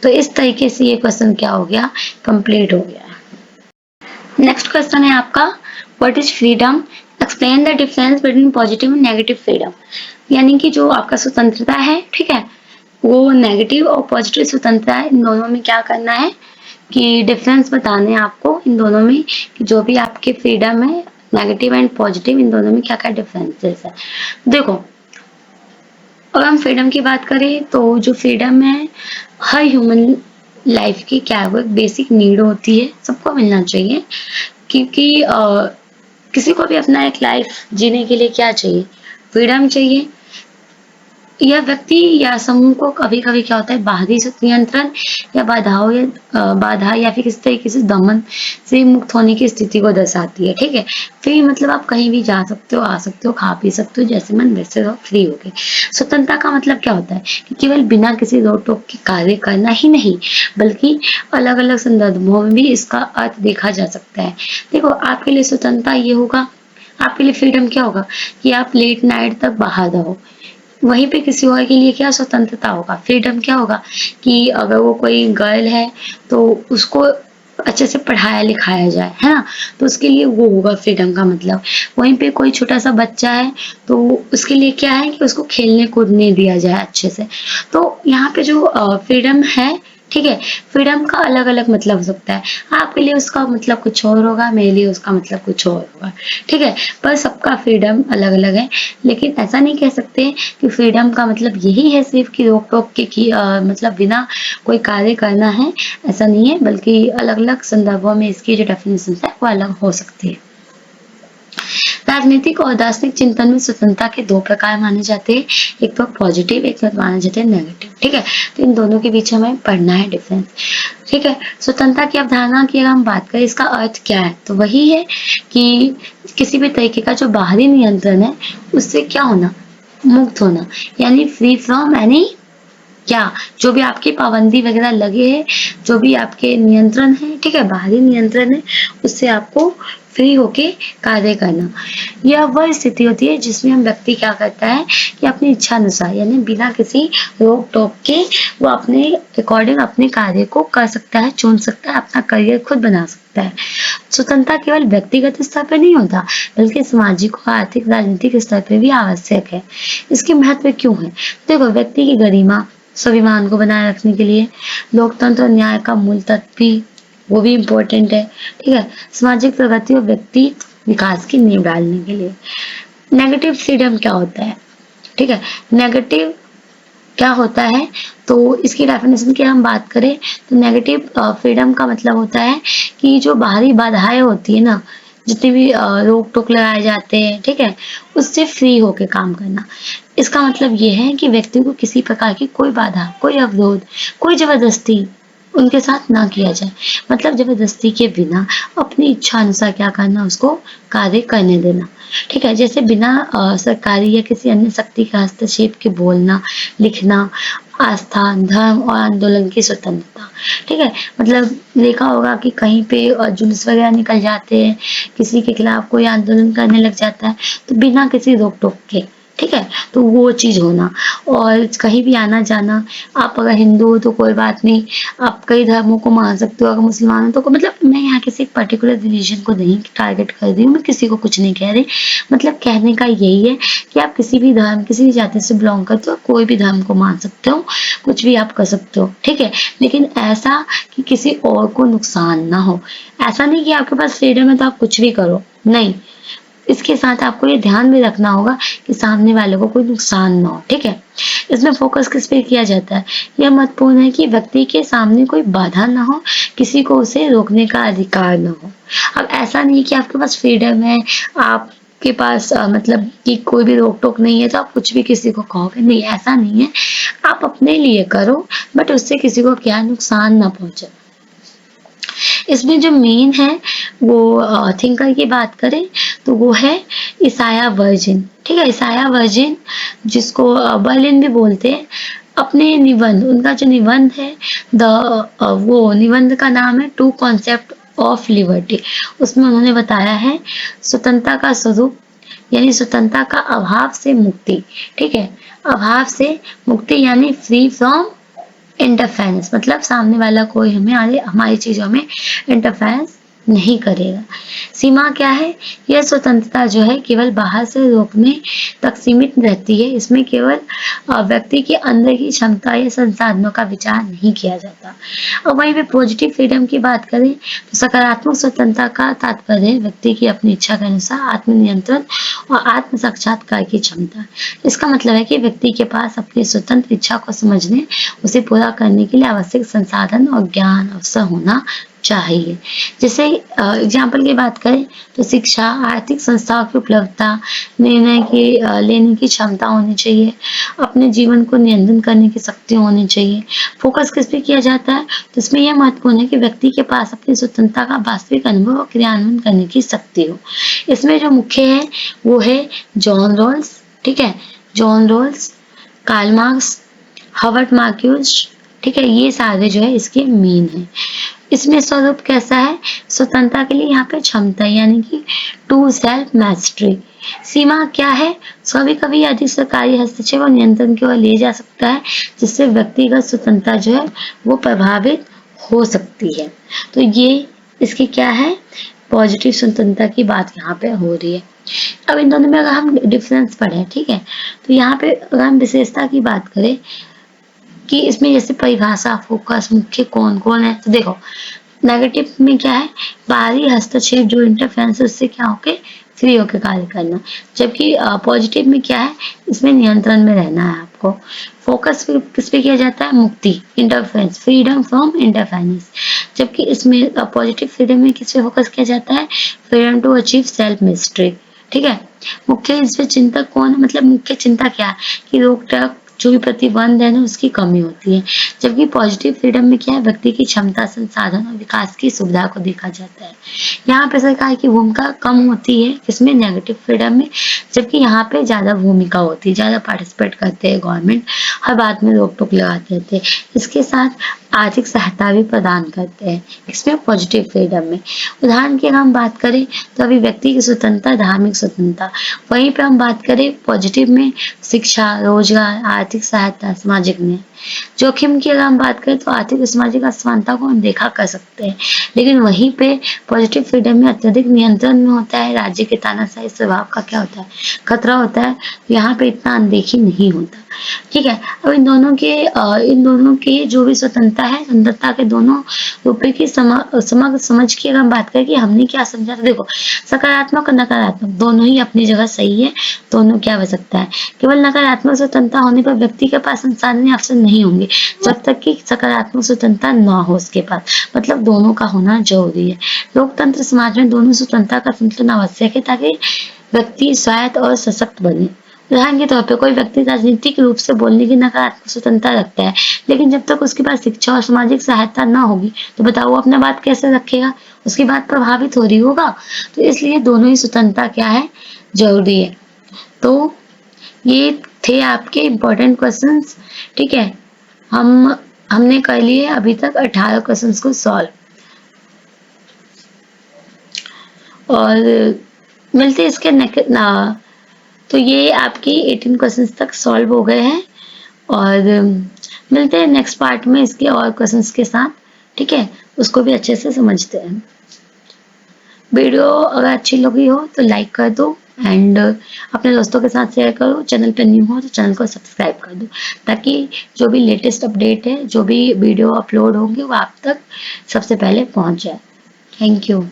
तो इस तरीके से ये क्वेश्चन क्या हो गया? कंप्लीट हो गया। नेक्स्ट क्वेश्चन है आपका, what is freedom? Explain the difference between positive and negative freedom. यानी कि जो आपका स्वतंत्रता है, ठीक है, वो नेगेटिव और पॉजिटिव स्वतंत्रता है, इन दोनों में क्या करना है कि डिफरेंस बताने आपको इन दोनों में कि जो भी आपके फ्रीडम है नेगेटिव एंड पॉजिटिव, इन दोनों में क्या क्या डिफरेंसेस है। देखो अगर हम फ्रीडम की बात करें तो जो फ्रीडम है हर ह्यूमन लाइफ की क्या है, वो एक बेसिक नीड होती है, सबको मिलना चाहिए, क्योंकि किसी को भी अपना एक लाइफ जीने के लिए क्या चाहिए? फ्रीडम चाहिए। यह व्यक्ति या समूह को कभी-कभी क्या होता है, बाहरी नियंत्रण या बाधाओं या बाधा या फिर किसी तरीके से दमन से मुक्त होने की स्थिति को दर्शाती है, ठीक है? फ्री मतलब आप कहीं भी जा सकते हो, आ सकते हो, खा पी सकते हो, जैसे मन वैसे रहो, फ्री हो गए। स्वतंत्रता का मतलब क्या होता है कि केवल बिना किसी रोक-टोक के कार्य करना ही नहीं, बल्कि अलग-अलग संदर्भों में भी इसका अर्थ देखा जा सकता है। देखो, आपके लिए स्वतंत्रता ये होगा, आपके लिए फ्रीडम क्या होगा कि आप लेट नाइट तक बाहर रहो। वहीं पे किसी और के लिए क्या स्वतंत्रता होगा, फ्रीडम क्या होगा कि अगर वो कोई गर्ल है तो उसको अच्छे से पढ़ाया लिखाया जाए, है ना? तो उसके लिए वो होगा फ्रीडम का मतलब। वहीं पे कोई छोटा-सा बच्चा है तो उसके लिए क्या है कि उसको खेलने कूदने दिया जाए अच्छे से। तो यहाँ पे जो फ्रीडम है, ठीक है? फ्रीडम का अलग-अलग मतलब हो सकता है। आपके लिए उसका मतलब कुछ और होगा, मेरे लिए उसका मतलब कुछ और होगा, ठीक है? पर सबका फ्रीडम अलग-अलग है। लेकिन ऐसा नहीं कह सकते कि फ्रीडम का मतलब यही है सिर्फ कि रोक-टोक के कि मतलब बिना कोई कार्य करना है, ऐसा नहीं है, बल्कि अलग-अलग संदर्भों में इसकी जो डेफिनेशंस है वो अलग हो सकती है। राजनीतिक और दार्शनिक चिंतन में स्वतंत्रता के 2 प्रकार माने जाते हैं, एक तो पॉजिटिव, एक माना जाता है नेगेटिव, ठीक है? तो इन दोनों के बीच हमें पढ़ना है डिफरेंस, ठीक है? स्वतंत्रता की अवधारणा की अगर हम बात करें, इसका अर्थ क्या है? तो वही है कि किसी भी तरीके का जो बाहरी नियंत्रण है, उससे क्या होना? मुक्त होना, यानी फ्री फ्रॉम एनी क्या जो भी आपकी पाबंदी वगैरह लगे हैं, जो भी आपके नियंत्रण है, ठीक है, बाहरी नियंत्रण है, उससे आपको फ्री होके कार्य करना। यह वह स्थिति होती है जिसमें हम व्यक्ति क्या करता है कि अपनी इच्छा अनुसार यानी बिना किसी रोक टोक के वो अपने अकॉर्डिंग अपने कार्य को कर सकता है, चुन सकता है, अपना करियर खुद बना सकता है। स्वतंत्रता केवल व्यक्तिगत स्तर पर नहीं होता, बल्कि सामाजिक और आर्थिक राजनीतिक स्तर पर भी आवश्यक है। इसके महत्व क्यों है? देखो, व्यक्ति की गरिमा स्वाभिमान को बनाए रखने के लिए, लोकतंत्र और न्याय का मूल तत्व भी वो भी इम्पोर्टेंट है, ठीक है? सामाजिक प्रगति और व्यक्ति विकास की नींव डालने के लिए। नेगेटिव फ्रीडम क्या होता है? ठीक है? नेगेटिव क्या होता है, तो इसकी डेफिनेशन की हम बात करें तो नेगेटिव फ्रीडम का मतलब होता है कि जो बाहरी बाधाएं होती है ना, जितने भी रोक टोक लगाए जाते हैं, ठीक है, उससे फ्री होके काम करना। इसका मतलब ये है कि व्यक्ति को किसी प्रकार की कोई बाधा, कोई अवरोध, कोई जबरदस्ती उनके साथ ना किया जाए। मतलब जबरदस्ती के बिना अपनी इच्छा अनुसार क्या करना, उसको कार्य करने देना, ठीक है? जैसे बिना सरकारी या किसी अन्य शक्ति के हस्तक्षेप के बोलना, लिखना, आस्था, धर्म और आंदोलन की स्वतंत्रता, ठीक है? मतलब देखा होगा कि कहीं पे जुलूस वगैरह निकल जाते हैं, किसी के खिलाफ कोई आंदोलन करने लग जाता है, तो बिना किसी रोक-टोक के, ठीक है? तो वो चीज़ होना और कहीं भी आना-जाना, आप अगर हिंदू हो तो कोई बात नहीं, आप कई धर्मों को मान सकते हो, अगर मुसलमान हो तो मतलब मैं यहाँ किसी पर्टिकुलर रिलीजन को नहीं टारगेट कर रही हूँ, मैं किसी को कुछ नहीं कह रही। मतलब कहने का यही है कि आप किसी भी धर्म, किसी भी जाति से बिलॉन्ग करते हो, कोई भी धर्म को मान सकते हो, कुछ भी आप कर सकते हो, ठीक है? लेकिन ऐसा कि किसी और को नुकसान ना हो। ऐसा नहीं कि आपके पास फ्रीडम है तो आप कुछ भी करो, नहीं। इसके साथ आपको ये ध्यान भी रखना होगा कि सामने वाले को कोई नुकसान ना हो, ठीक है? इसमें फोकस किस पे किया जाता है? यह महत्वपूर्ण है कि व्यक्ति के सामने कोई बाधा ना हो, किसी को उसे रोकने का अधिकार ना हो। अब ऐसा नहीं कि आपके पास फ्रीडम है, आपके पास मतलब कि कोई भी रोक-टोक नहीं है तो आप कुछ भी किसी को कहोगे, नहीं ऐसा नहीं है। आप अपने लिए करो बट उससे किसी को क्या नुकसान ना पहुँचे। इसमें जो मेन है वो थिंकर की बात करें तो वो है ईसाया वर्जिन, ठीक है? ईसाया वर्जिन जिसको बर्लिन भी बोलते हैं, अपने निबंध, उनका जो निबंध है द वो निबंध का नाम है टू कॉन्सेप्ट ऑफ लिबर्टी। उसमें उन्होंने बताया है स्वतंत्रता का स्वरूप यानी स्वतंत्रता का अभाव से मुक्ति, ठीक है? अभाव से मुक्ति यानी फ्री फ्रॉम इंटरफेरेंस, मतलब सामने वाला कोई हमें हमारी चीज़ों में इंटरफेरेंस नहीं करेगा। सीमा क्या है? यह स्वतंत्रता जो है केवल बाहर से रोकने तक सीमित रहती है। इसमें केवल व्यक्ति के अंदर की क्षमता या संसाधनों का विचार नहीं किया जाता। और वहीं पे पॉजिटिव फ्रीडम की बात करें तो सकारात्मक स्वतंत्रता का तात्पर्य व्यक्ति की अपनी इच्छा के अनुसार आत्मनियंत्रण और आत्म साक्षात्कार की क्षमता। इसका मतलब है कि व्यक्ति के पास अपनी स्वतंत्र इच्छा को समझने, उसे पूरा करने के लिए आवश्यक संसाधन और ज्ञान अवसर होना चाहिए। जैसे एग्जाम्पल की बात करें तो शिक्षा, आर्थिक संस्थाओं की उपलब्धता, निर्णय की लेने की क्षमता होनी चाहिए, अपने जीवन को नियंत्रण करने की शक्ति होनी चाहिए। फोकस किस पे किया जाता है? तो इसमें यह महत्वपूर्ण है कि व्यक्ति के पास अपनी स्वतंत्रता का वास्तविक अनुभव और क्रियान्वयन करने की शक्ति हो। इसमें जो मुख्य है वो है जॉन रॉल्स, ठीक है, John Rawls, Karl Marx, Herbert Marcuse, ठीक है, ये सारे जो है इसके मेन है। इसमें स्वरूप कैसा है? स्वतंत्रता के लिए यहाँ पे क्षमता यानी कि टू सेल्फ मैस्ट्री। सीमा क्या है? कभी कभी अधिक सरकारी हस्तक्षेप और नियंत्रण की ओर ले जा सकता है, जिससे व्यक्तिगत स्वतंत्रता जो है वो प्रभावित हो सकती है। तो ये इसकी क्या है? पॉजिटिव स्वतंत्रता की बात यहाँ पे हो रही है। अब इन दोनों में अगर हम डिफरेंस पढ़ें, ठीक है, तो यहाँ पे अगर हम विशेषता की बात करें कि इसमें जैसे परिभाषा, फोकस, मुख्य कौन कौन है, तो देखो नेगेटिव में क्या है? बाहरी हस्तक्षेप, जो इंटरफेरेंस से क्या होके फ्री होके कार्य करना। जबकि पॉजिटिव में क्या है? इसमें नियंत्रण में रहना है आपको। फोकस किस पे किया जाता है? मुक्ति, इंटरफेरेंस, फ्रीडम फ्रॉम इंटरफेरेंस। जबकि इसमें पॉजिटिव फ्रीडम में किस पे फोकस किया जाता है? Freedom to achieve self mystery, ठीक है। मुख्य इसमें चिंतक कौन है? मतलब मुख्य चिंता क्या है कि रोक टोक जो भी प्रतिबंध है ना उसकी कमी होती है। जबकि पॉजिटिव फ्रीडम में क्या है? व्यक्ति की क्षमता, संसाधन और विकास की सुविधा को देखा जाता है। यहाँ पे सरकार की भूमिका कम होती है किसमें? नेगेटिव फ्रीडम में। जबकि यहाँ पे ज्यादा भूमिका होती है, ज्यादा पार्टिसिपेट करते हैं गवर्नमेंट, हर बात में रोक टोक लगाते रहते हैं। इसके साथ आर्थिक सहायता भी प्रदान करते हैं इसमें पॉजिटिव फ्रीडम में। उदाहरण की अगर हम बात करें तो अभी व्यक्ति की स्वतंत्रता, धार्मिक स्वतंत्रता। वहीं पे हम बात करें पॉजिटिव में शिक्षा, रोजगार, आर्थिक सहायता, सामाजिक न्याय। जोखिम की अगर हम बात करें तो आर्थिक और सामाजिक असमानता को अनदेखा कर सकते हैं। लेकिन वहीं पे पॉजिटिव फ्रीडम में अत्यधिक नियंत्रण में होता है, राज्य के तानाशाही स्वभाव का क्या होता है? खतरा होता है। यहाँ पे इतना अनदेखी नहीं होता, ठीक है। अब इन दोनों की जो भी स्वतंत्रता है, स्वतंत्रता के दोनों रूपों की समग्र समझ की अगर हम बात करें कि हमने क्या समझा, तो देखो सकारात्मक और नकारात्मक दोनों ही अपनी जगह सही है। दोनों क्या हो सकता है? केवल नकारात्मक स्वतंत्रता होने पर व्यक्ति के पास संसाधन या अवसर नहीं होंगे जब तक कि सकारात्मक स्वतंत्रता ना हो उसके पास। मतलब दोनों का होना जरूरी है। लोकतंत्र समाज में दोनों स्वतंत्रता का संतुलन आवश्यक है ताकि व्यक्ति स्वायत्त और सशक्त बने। उदाहरण के तौर पर कोई व्यक्ति राजनीतिक रूप से बोलने की नकारात्मक स्वतंत्रता रखता है, लेकिन जब तक उसके पास शिक्षा और सामाजिक सहायता ना होगी तो बताओ वो अपना बात कैसे रखेगा? उसकी बात प्रभावित हो रही होगा। तो इसलिए दोनों ही स्वतंत्रता क्या है? जरूरी है। तो ये थे आपके इम्पोर्टेंट क्वेश्चंस, ठीक है। हमने कर लिए अभी तक 18 क्वेश्चंस को सॉल्व, और मिलते इसके तो ये आपकी 18 क्वेश्चंस तक सॉल्व हो गए हैं, और मिलते हैं नेक्स्ट पार्ट में इसके और क्वेश्चंस के साथ, ठीक है। उसको भी अच्छे से समझते हैं। वीडियो अगर अच्छी लगी हो तो लाइक कर दो, एंड अपने दोस्तों के साथ शेयर करो। चैनल पर न्यू हो तो चैनल को सब्सक्राइब कर दो, ताकि जो भी लेटेस्ट अपडेट है, जो भी वीडियो अपलोड होंगे वो आप तक सबसे पहले पहुंच जाए। Thank you.